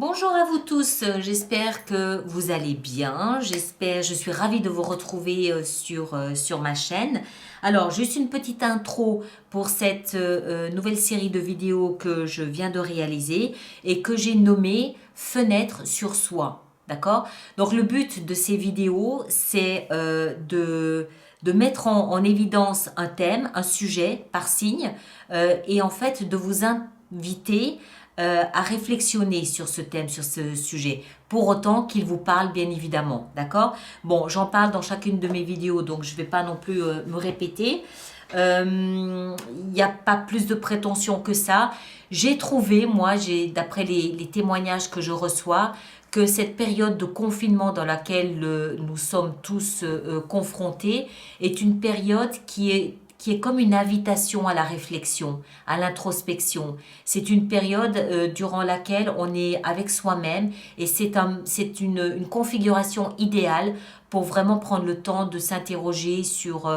Bonjour à vous tous, j'espère que vous allez bien, je suis ravie de vous retrouver sur ma chaîne. Alors, juste une petite intro pour cette nouvelle série de vidéos que je viens de réaliser et que j'ai nommée Fenêtre sur soi. D'accord? Donc, le but de ces vidéos, c'est de mettre en évidence un thème, un sujet par signe, et en fait de vous inviter à réflexionner sur ce thème, sur ce sujet, pour autant qu'il vous parle bien évidemment, d'accord? Bon, j'en parle dans chacune de mes vidéos, donc je ne vais pas non plus me répéter. Il n'y a pas plus de prétention que ça. J'ai trouvé, moi, d'après les témoignages que je reçois, que cette période de confinement dans laquelle nous sommes tous confrontés est une période qui est comme une invitation à la réflexion, à l'introspection. C'est une période durant laquelle on est avec soi-même et c'est une configuration idéale pour vraiment prendre le temps de s'interroger sur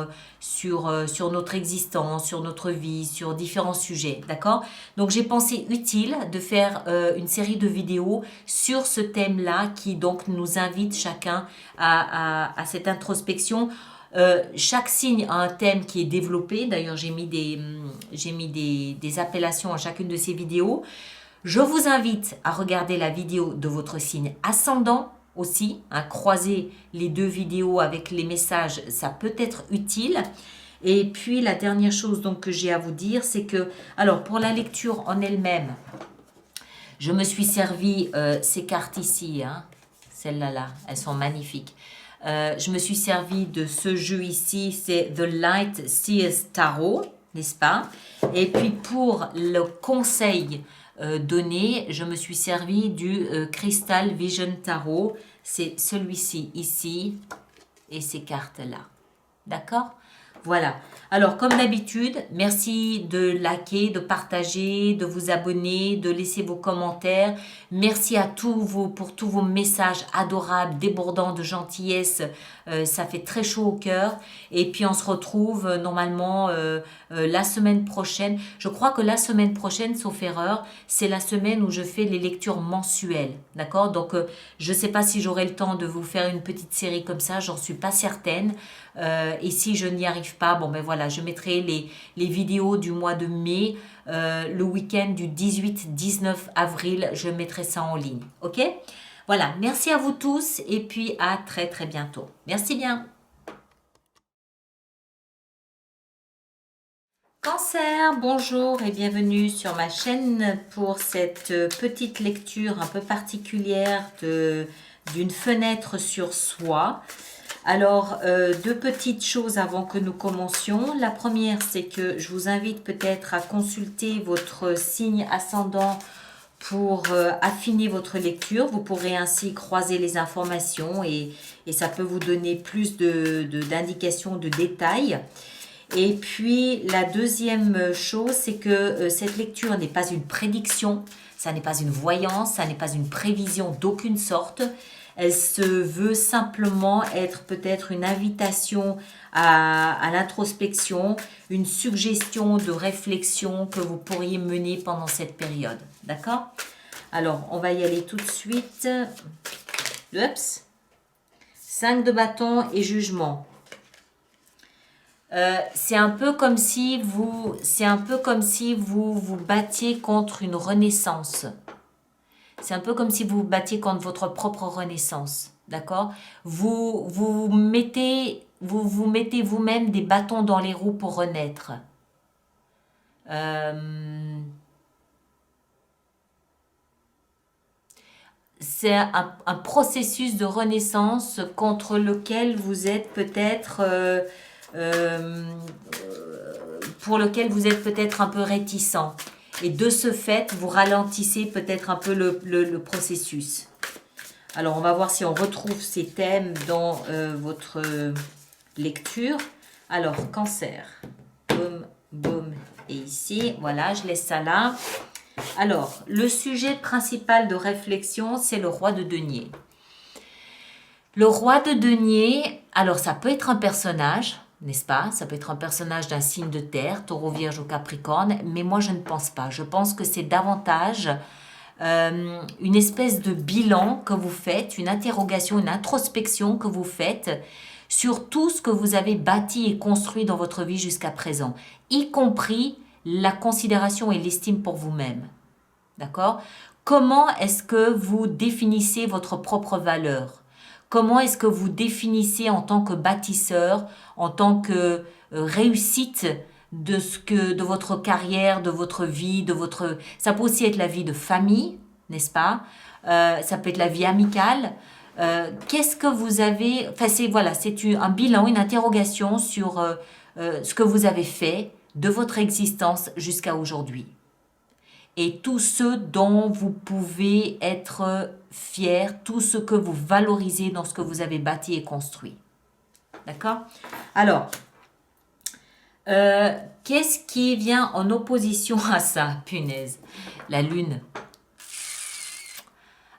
notre existence, sur notre vie, sur différents sujets, d'accord? Donc j'ai pensé utile de faire une série de vidéos sur ce thème-là qui donc nous invite chacun à cette introspection. Chaque signe a un thème qui est développé. D'ailleurs, j'ai mis des appellations à chacune de ces vidéos. Je vous invite à regarder la vidéo de votre signe ascendant aussi. Croiser les deux vidéos avec les messages, ça peut être utile. Et puis, la dernière chose donc, que j'ai à vous dire, c'est que, alors, pour la lecture en elle-même, je me suis servi ces cartes ici, hein, celles-là, là, elles sont magnifiques. Je me suis servi de ce jeu ici, c'est The Light Seers Tarot, n'est-ce pas? Et puis pour le conseil donné, je me suis servi du Crystal Vision Tarot. C'est celui-ci ici et ces cartes-là. D'accord? Voilà. Alors, comme d'habitude, merci de liker, de partager, de vous abonner, de laisser vos commentaires. Merci à pour tous vos messages adorables, débordants de gentillesse. Ça fait très chaud au cœur. Et puis, on se retrouve normalement la semaine prochaine. Je crois que la semaine prochaine, sauf erreur, c'est la semaine où je fais les lectures mensuelles. D'accord? Donc, je ne sais pas si j'aurai le temps de vous faire une petite série comme ça. J'en suis pas certaine. Et si je n'y arrive pas, bon ben voilà, je mettrai les vidéos du mois de mai, le week-end du 18-19 avril, je mettrai ça en ligne. Ok? Voilà, merci à vous tous et puis à très très bientôt. Merci bien. Cancer, bonjour et bienvenue sur ma chaîne pour cette petite lecture un peu particulière d'une fenêtre sur soi. Alors, deux petites choses avant que nous commencions. La première, c'est que je vous invite peut-être à consulter votre signe ascendant pour affiner votre lecture. Vous pourrez ainsi croiser les informations et ça peut vous donner plus d'indications, de détails. Et puis, la deuxième chose, c'est que cette lecture n'est pas une prédiction, ça n'est pas une voyance, ça n'est pas une prévision d'aucune sorte. Elle se veut simplement être peut-être une invitation à l'introspection, une suggestion de réflexion que vous pourriez mener pendant cette période. D'accord? Alors, on va y aller tout de suite. Oups. 5 de bâton et jugement. C'est un peu comme si vous vous battiez contre une renaissance. C'est un peu comme si vous vous battiez contre votre propre renaissance, d'accord? Vous mettez vous-même des bâtons dans les roues pour renaître. C'est un processus de renaissance contre lequel vous êtes peut-être pour lequel vous êtes peut-être un peu réticent. Et de ce fait, vous ralentissez peut-être un peu le processus. Alors, on va voir si on retrouve ces thèmes dans votre lecture. Alors, cancer. Boum, boum. Et ici, voilà, je laisse ça là. Alors, le sujet principal de réflexion, c'est le roi de denier. Le roi de denier, alors ça peut être un personnage, n'est-ce pas? Ça peut être un personnage d'un signe de terre, taureau, vierge ou capricorne, mais moi je ne pense pas. Je pense que c'est davantage une espèce de bilan que vous faites, une interrogation, une introspection que vous faites sur tout ce que vous avez bâti et construit dans votre vie jusqu'à présent, y compris la considération et l'estime pour vous-même. D'accord? Comment est-ce que vous définissez votre propre valeur? Comment est-ce que vous définissez en tant que bâtisseur, en tant que réussite de votre carrière, de votre vie, ça peut aussi être la vie de famille, n'est-ce pas? Ça peut être la vie amicale. Qu'est-ce que vous avez, enfin c'est un bilan, une interrogation sur ce que vous avez fait de votre existence jusqu'à aujourd'hui. Et tout ce dont vous pouvez être fier, tout ce que vous valorisez dans ce que vous avez bâti et construit. D'accord? Alors, qu'est-ce qui vient en opposition à ça? Punaise, la lune.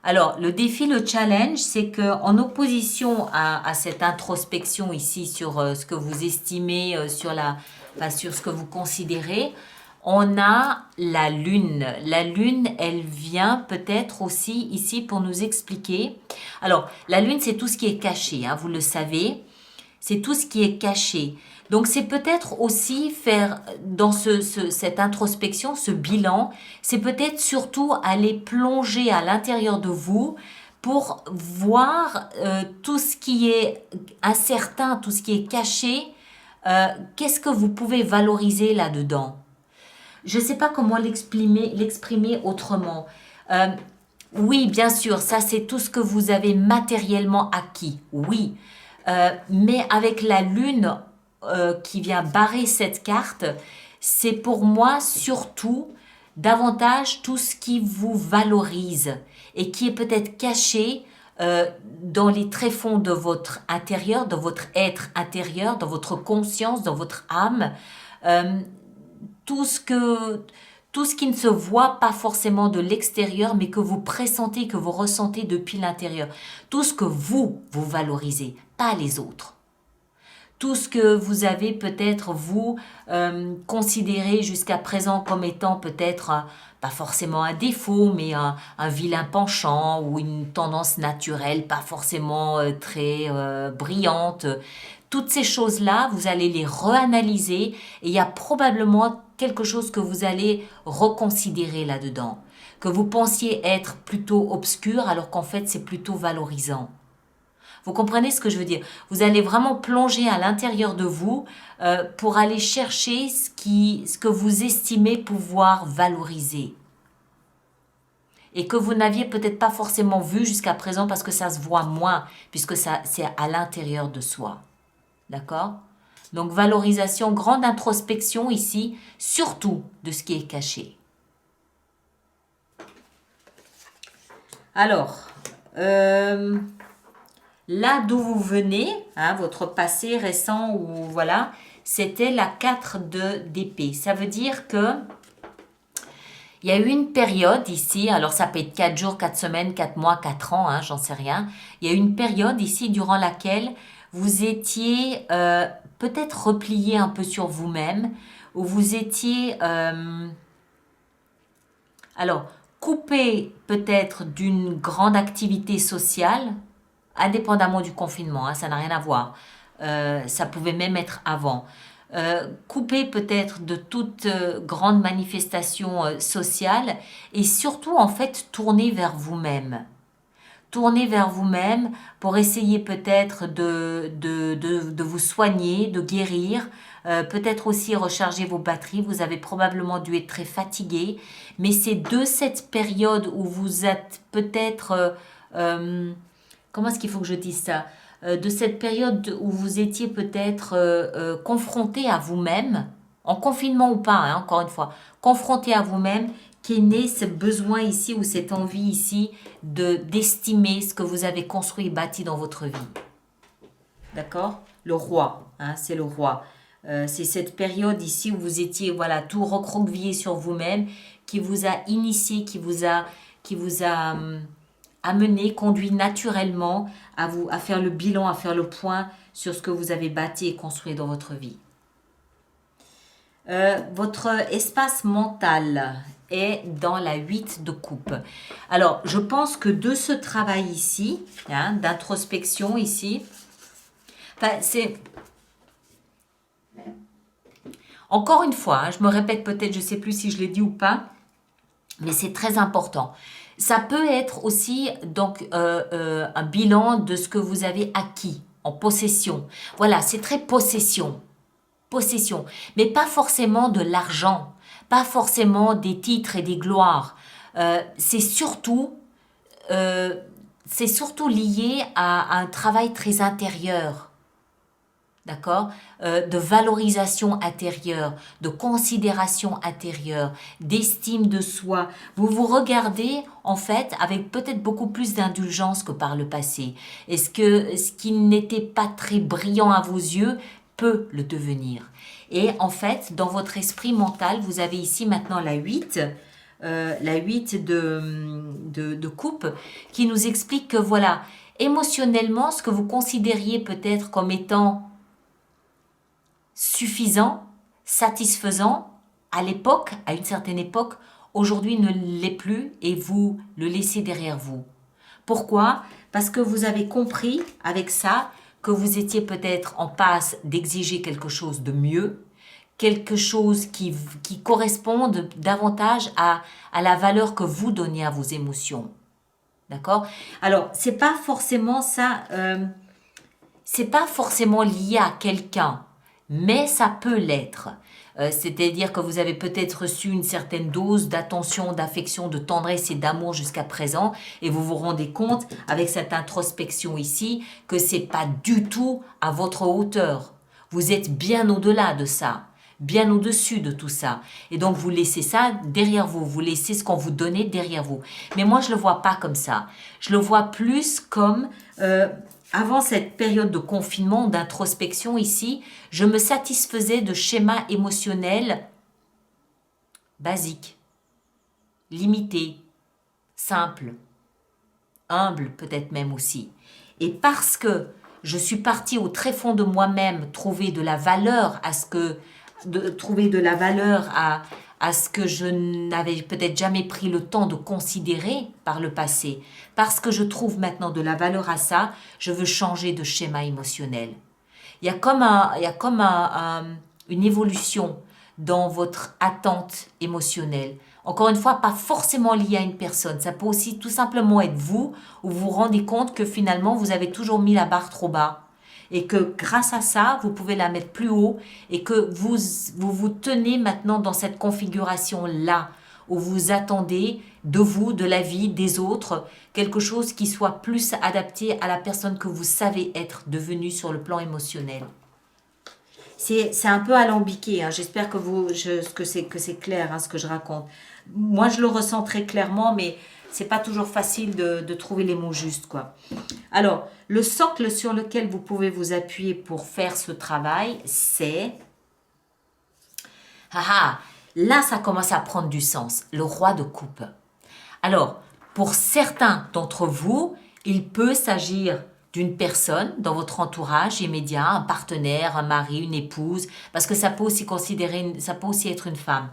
Alors, le défi, le challenge, c'est qu'en opposition à cette introspection ici sur ce que vous estimez, sur ce que vous considérez, on a la lune. La lune, elle vient peut-être aussi ici pour nous expliquer. Alors, la lune, c'est tout ce qui est caché, hein, vous le savez. C'est tout ce qui est caché. Donc, c'est peut-être aussi faire, dans cette introspection, ce bilan, c'est peut-être surtout aller plonger à l'intérieur de vous pour voir tout ce qui est incertain, tout ce qui est caché. Qu'est-ce que vous pouvez valoriser là-dedans? Je ne sais pas comment l'exprimer autrement. Oui, bien sûr, ça c'est tout ce que vous avez matériellement acquis, oui. Mais avec la lune qui vient barrer cette carte, c'est pour moi surtout davantage tout ce qui vous valorise et qui est peut-être caché dans les tréfonds de votre intérieur, dans votre être intérieur, dans votre conscience, dans votre âme. Tout ce qui ne se voit pas forcément de l'extérieur, mais que vous pressentez, que vous ressentez depuis l'intérieur. Tout ce que vous valorisez, pas les autres. Tout ce que vous avez peut-être, vous, considéré jusqu'à présent comme étant peut-être, pas forcément un défaut, mais un vilain penchant ou une tendance naturelle, pas forcément très brillante. Toutes ces choses-là, vous allez les reanalyser et il y a probablement quelque chose que vous allez reconsidérer là-dedans. Que vous pensiez être plutôt obscur alors qu'en fait c'est plutôt valorisant. Vous comprenez ce que je veux dire? Vous allez vraiment plonger à l'intérieur de vous pour aller chercher ce que vous estimez pouvoir valoriser. Et que vous n'aviez peut-être pas forcément vu jusqu'à présent parce que ça se voit moins, puisque c'est à l'intérieur de soi. D'accord? Donc valorisation, grande introspection ici, surtout de ce qui est caché. Alors, là d'où vous venez, hein, votre passé récent, ou voilà, c'était la 4 d'épée. Ça veut dire que il y a eu une période ici, alors ça peut être 4 jours, 4 semaines, 4 mois, 4 ans, hein, j'en sais rien. Il y a eu une période ici durant laquelle vous étiez peut-être replié un peu sur vous-même, où vous étiez coupé peut-être d'une grande activité sociale, indépendamment du confinement, hein, ça n'a rien à voir. Ça pouvait même être avant. Coupé peut-être de toute grande manifestation sociale et surtout en fait tourné vers vous-même. Tournez vers vous-même pour essayer peut-être de vous soigner, de guérir, peut-être aussi recharger vos batteries. Vous avez probablement dû être très fatigué, mais c'est de cette période où vous êtes peut-être... comment est-ce qu'il faut que je dise ça? De cette période où vous étiez peut-être confronté à vous-même, en confinement ou pas, hein, encore une fois, confronté à vous-même, qu'est né ce besoin ici ou cette envie ici d'estimer ce que vous avez construit et bâti dans votre vie. D'accord? Le roi, hein, c'est le roi. C'est cette période ici où vous étiez voilà, tout recroquevillé sur vous-même, qui vous a initié, qui vous a amené, conduit naturellement à faire le bilan, à faire le point sur ce que vous avez bâti et construit dans votre vie. Votre espace mental est dans la 8 de coupe. Alors, je pense que de ce travail ici, hein, d'introspection ici, c'est... Encore une fois, hein, je me répète peut-être, je ne sais plus si je l'ai dit ou pas, mais c'est très important. Ça peut être aussi donc un bilan de ce que vous avez acquis en possession. Voilà, c'est très possession. Possession, mais pas forcément de l'argent, pas forcément des titres et des gloires. C'est surtout, lié à un travail très intérieur, d'accord, de valorisation intérieure, de considération intérieure, d'estime de soi. Vous vous regardez en fait avec peut-être beaucoup plus d'indulgence que par le passé. Est-ce que ce qui n'était pas très brillant à vos yeux peut le devenir? Et en fait, dans votre esprit mental, vous avez ici maintenant la 8, de coupe, qui nous explique que voilà, émotionnellement, ce que vous considériez peut-être comme étant suffisant, satisfaisant, à l'époque, à une certaine époque, aujourd'hui ne l'est plus et vous le laissez derrière vous. Pourquoi? Parce que vous avez compris avec ça que vous étiez peut-être en passe d'exiger quelque chose de mieux, quelque chose qui corresponde davantage à la valeur que vous donnez à vos émotions. D'accord? Alors, c'est pas forcément ça, c'est pas forcément lié à quelqu'un, mais ça peut l'être. C'est-à-dire que vous avez peut-être reçu une certaine dose d'attention, d'affection, de tendresse et d'amour jusqu'à présent, et vous vous rendez compte avec cette introspection ici que c'est pas du tout à votre hauteur. Vous êtes bien au-delà de ça, bien au-dessus de tout ça. Et donc vous laissez ça derrière vous, vous laissez ce qu'on vous donnait derrière vous. Mais moi je le vois pas comme ça. Je le vois plus comme avant cette période de confinement, d'introspection ici, je me satisfaisais de schémas émotionnels basiques, limités, simples, humbles peut-être même aussi. Et parce que je suis partie au très fond de moi-même trouver de la valeur à ce que je n'avais peut-être jamais pris le temps de considérer par le passé. Parce que je trouve maintenant de la valeur à ça, je veux changer de schéma émotionnel. Il y a comme une évolution dans votre attente émotionnelle. Encore une fois, pas forcément liée à une personne. Ça peut aussi tout simplement être vous, où vous vous rendez compte que finalement, vous avez toujours mis la barre trop bas. Et que grâce à ça, vous pouvez la mettre plus haut et que vous tenez maintenant dans cette configuration-là où vous attendez de vous, de la vie, des autres, quelque chose qui soit plus adapté à la personne que vous savez être devenue sur le plan émotionnel. C'est un peu alambiqué, hein. J'espère que c'est clair, hein, ce que je raconte. Moi, je le ressens très clairement, mais c'est pas toujours facile de trouver les mots justes, quoi. Alors, le socle sur lequel vous pouvez vous appuyer pour faire ce travail, c'est... Là, ça commence à prendre du sens. Le roi de coupe. Alors, pour certains d'entre vous, il peut s'agir d'une personne dans votre entourage immédiat, un partenaire, un mari, une épouse, parce que ça peut aussi être une femme,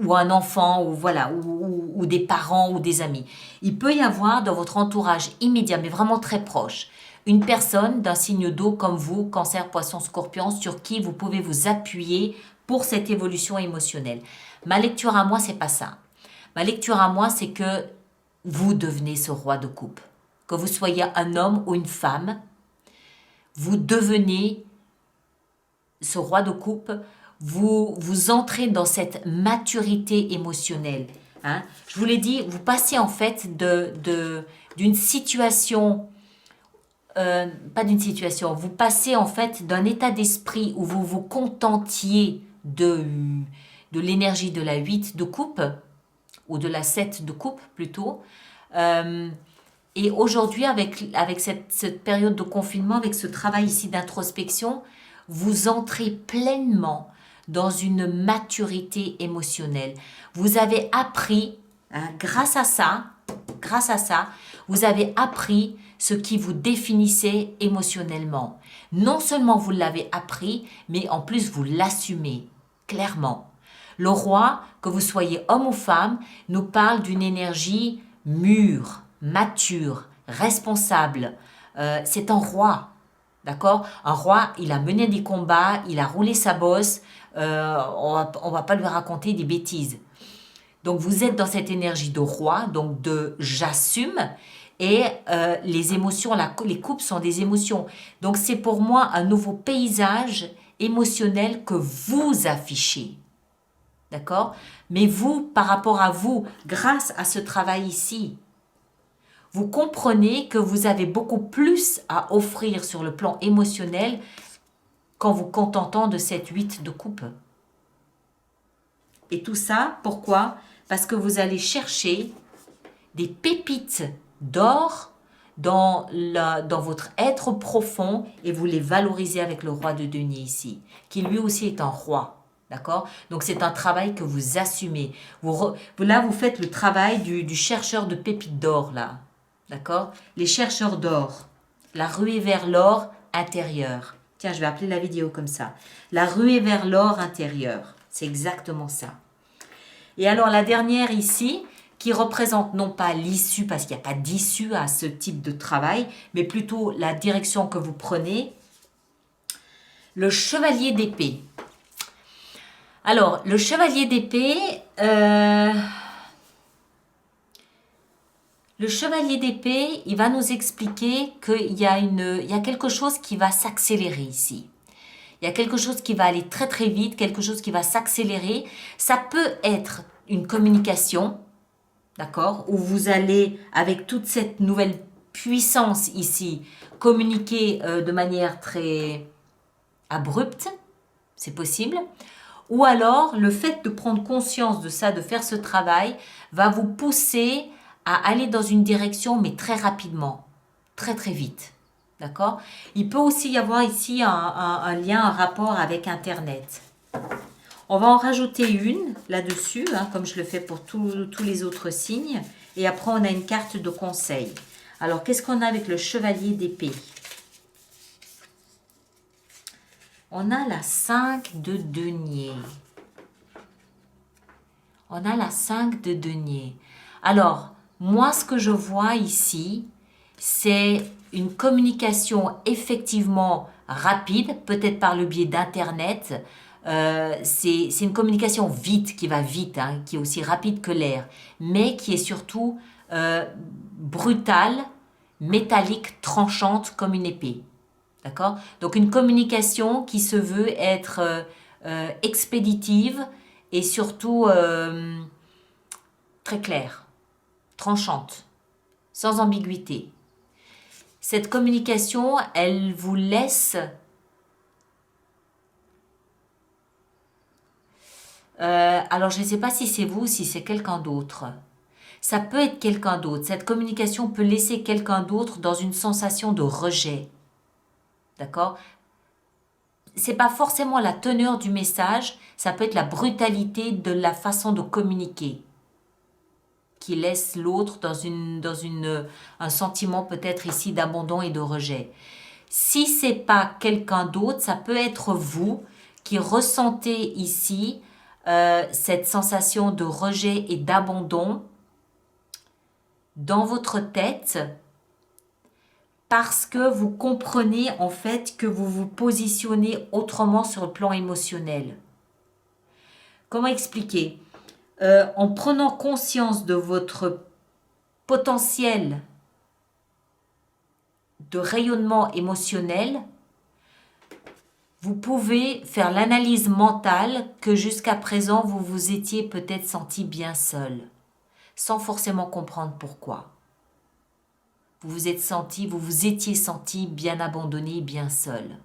ou un enfant, ou voilà, ou des parents, ou des amis. Il peut y avoir dans votre entourage immédiat, mais vraiment très proche, une personne d'un signe d'eau comme vous, Cancer, Poisson, Scorpion, sur qui vous pouvez vous appuyer pour cette évolution émotionnelle. Ma lecture à moi, c'est pas ça. Ma lecture à moi, c'est que vous devenez ce roi de coupe. Que vous soyez un homme ou une femme, vous devenez ce roi de coupe, vous entrez dans cette maturité émotionnelle. Hein. Je vous l'ai dit, vous passez en fait d'une situation, vous passez en fait d'un état d'esprit où vous vous contentiez de l'énergie de la 8 de coupe, ou de la 7 de coupe plutôt, et aujourd'hui, avec cette période de confinement, avec ce travail ici d'introspection, vous entrez pleinement dans une maturité émotionnelle. Vous avez appris, hein, grâce à ça, vous avez appris ce qui vous définissait émotionnellement. Non seulement vous l'avez appris, mais en plus vous l'assumez. clairement. Le roi, que vous soyez homme ou femme, nous parle d'une énergie mûre, mature, responsable. C'est un roi, d'accord? Un roi, il a mené des combats, il a roulé sa bosse, on va pas lui raconter des bêtises. Donc vous êtes dans cette énergie de roi, donc de j'assume, et les émotions, les coupes sont des émotions. Donc c'est pour moi un nouveau paysage émotionnel que vous affichez. D'accord? Mais vous, par rapport à vous, grâce à ce travail ici, vous comprenez que vous avez beaucoup plus à offrir sur le plan émotionnel qu'en vous contentant de cette 8 de coupe. Et tout ça, pourquoi? Parce que vous allez chercher des pépites d'or dans votre être profond et vous les valorisez avec le roi de denier ici, qui lui aussi est un roi. D'accord? Donc c'est un travail que vous assumez. Là, vous faites le travail du chercheur de pépites d'or, là. D'accord? Les chercheurs d'or. La ruée vers l'or intérieur. Tiens, je vais appeler la vidéo comme ça. La ruée vers l'or intérieur. C'est exactement ça. Et alors la dernière ici, qui représente non pas l'issue, parce qu'il n'y a pas d'issue à ce type de travail, mais plutôt la direction que vous prenez, le chevalier d'épée. Alors, le chevalier d'épée, il va nous expliquer qu'il y a quelque chose qui va s'accélérer ici. Il y a quelque chose qui va aller très très vite, quelque chose qui va s'accélérer. Ça peut être une communication, d'accord, où vous allez, avec toute cette nouvelle puissance ici, communiquer de manière très abrupte, c'est possible. Ou alors, le fait de prendre conscience de ça, de faire ce travail, va vous pousser à aller dans une direction, mais très rapidement, très très vite. D'accord? Il peut aussi y avoir ici un lien, un rapport avec Internet. On va en rajouter une là-dessus, hein, comme je le fais pour tous les autres signes. Et après, on a une carte de conseil. Alors, qu'est-ce qu'on a avec le chevalier d'épée? On a la 5 de denier. On a la 5 de denier. Alors, moi, ce que je vois ici, c'est une communication effectivement rapide, peut-être par le biais d'Internet. C'est une communication vite, qui va vite, hein, qui est aussi rapide que l'air, mais qui est surtout brutale, métallique, tranchante comme une épée. D'accord? Donc une communication qui se veut être expéditive et surtout très claire, tranchante, sans ambiguïté. Cette communication, elle vous laisse alors je ne sais pas si c'est vous ou si c'est quelqu'un d'autre. Ça peut être quelqu'un d'autre. Cette communication peut laisser quelqu'un d'autre dans une sensation de rejet. D'accord? C'est pas forcément la teneur du message, ça peut être la brutalité de la façon de communiquer qui laisse l'autre dans un sentiment peut-être ici d'abandon et de rejet. Si c'est pas quelqu'un d'autre, ça peut être vous qui ressentez ici cette sensation de rejet et d'abandon dans votre tête parce que vous comprenez en fait que vous vous positionnez autrement sur le plan émotionnel. Comment expliquer? En prenant conscience de votre potentiel de rayonnement émotionnel, vous pouvez faire l'analyse mentale que jusqu'à présent vous vous étiez peut-être senti bien seul, sans forcément comprendre pourquoi. Vous vous étiez senti bien abandonné, bien seul.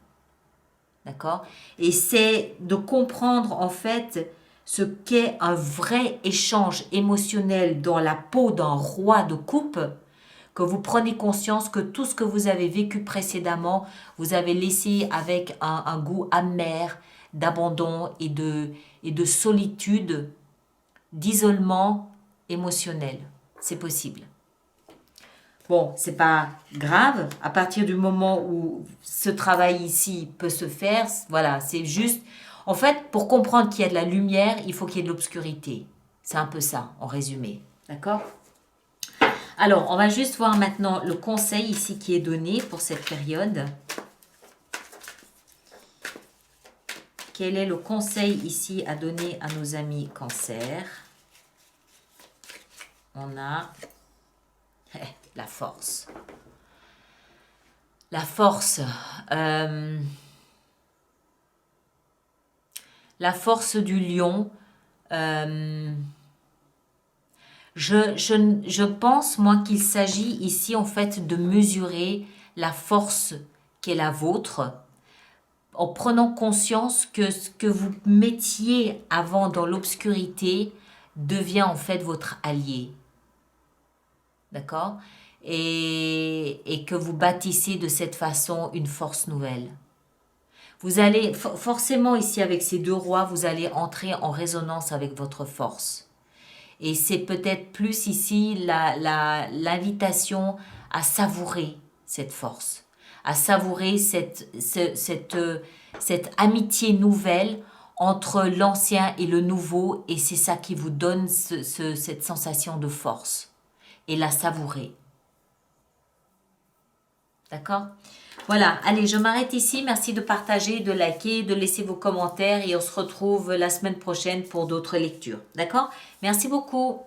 D'accord? Et c'est de comprendre en fait ce qu'est un vrai échange émotionnel dans la peau d'un roi de coupe, que vous prenez conscience que tout ce que vous avez vécu précédemment, vous avez laissé avec un goût amer, d'abandon et de solitude, d'isolement émotionnel. C'est possible. Bon, c'est pas grave, à partir du moment où ce travail ici peut se faire, voilà, c'est juste, En fait, pour comprendre qu'il y a de la lumière, il faut qu'il y ait de l'obscurité. C'est un peu ça, en résumé. D'accord? Alors, on va juste voir maintenant le conseil ici qui est donné pour cette période. Quel est le conseil ici à donner à nos amis Cancer? On a la force. La force. La force du lion. Je pense, moi, qu'il s'agit ici, en fait, de mesurer la force qui est la vôtre, en prenant conscience que ce que vous mettiez avant dans l'obscurité devient, en fait, votre allié. D'accord? Et que vous bâtissez de cette façon une force nouvelle. Vous allez, forcément, ici, avec ces deux rois, vous allez entrer en résonance avec votre force. Et c'est peut-être plus ici l'invitation à savourer cette force, à savourer cette amitié nouvelle entre l'ancien et le nouveau, et c'est ça qui vous donne cette sensation de force, et la savourer. D'accord? Voilà, allez, je m'arrête ici. Merci de partager, de liker, de laisser vos commentaires, et on se retrouve la semaine prochaine pour d'autres lectures. D'accord? Merci beaucoup.